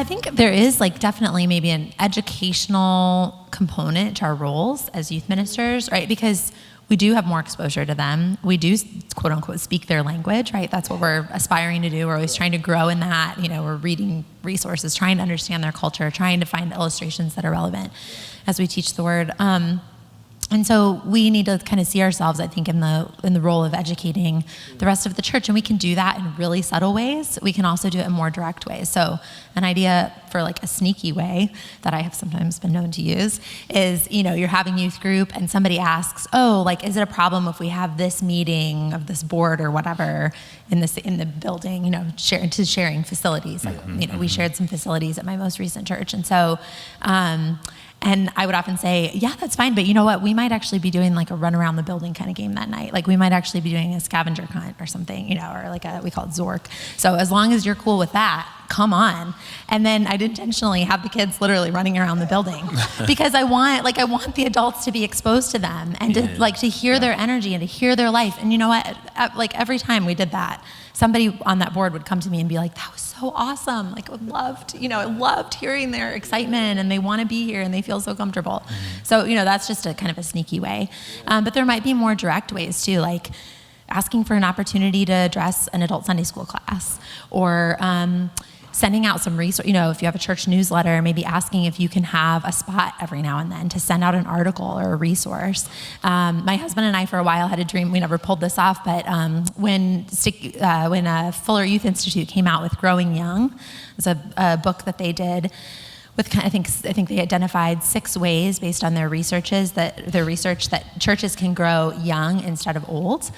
I think there is like definitely maybe an educational component to our roles as youth ministers, right? Because we do have more exposure to them. We do, quote unquote, speak their language, right? That's what we're aspiring to do. We're always trying to grow in that. We're reading resources, trying to understand their culture, trying to find illustrations that are relevant as we teach the word. And so we need to kind of see ourselves, I think, in the role of educating the rest of the church. And we can do that in really subtle ways. We can also do it in more direct ways. So an idea for like a sneaky way that I have sometimes been known to use is, you're having youth group and somebody asks, is it a problem if we have this meeting of this board or whatever in the building, sharing facilities. We shared some facilities at my most recent church. And so, and I would often say, yeah, that's fine, but you know what? We might actually be doing like a run around the building kind of game that night. Like we might actually be doing a scavenger hunt or something, or like we call it Zork. So as long as you're cool with that, come on. And then I'd intentionally have the kids literally running around the building because I want the adults to be exposed to them and to hear their energy and to hear their life. And you know what? Like every time we did that, somebody on that board would come to me and be like, that was so awesome. Like I loved hearing their excitement and they want to be here and they feel so comfortable. So, that's just a kind of a sneaky way. But there might be more direct ways too, like asking for an opportunity to address an adult Sunday school class or, sending out some resource, if you have a church newsletter, maybe asking if you can have a spot every now and then to send out an article or a resource. My husband and I for a while had a dream, we never pulled this off, but when Fuller Youth Institute came out with Growing Young, it's a book that they did with, I think they identified 6 ways based on their research that churches can grow young instead of old.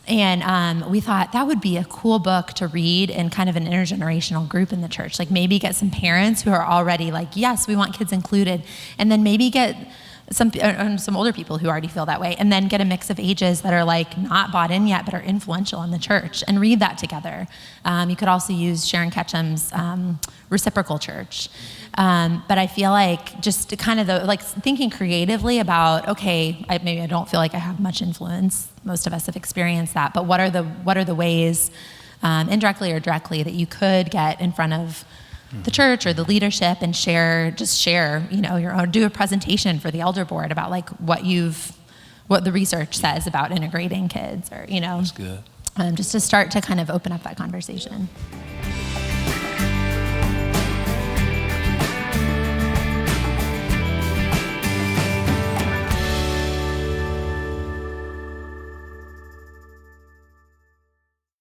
And we thought that would be a cool book to read in kind of an intergenerational group in the church. Like maybe get some parents who are already like, yes, we want kids included. And then maybe get some older people who already feel that way. And then get a mix of ages that are like not bought in yet, but are influential in the church and read that together. You could also use Sharon Ketchum's Reciprocal Church. But I feel like just kind of thinking creatively about, okay, maybe I don't feel like I have much influence. Most of us have experienced that, but what are the ways, indirectly or directly, that you could get in front of the church or the leadership and share, your own, do a presentation for the elder board about like what the research says about integrating kids or, That's good. Just to start to kind of open up that conversation.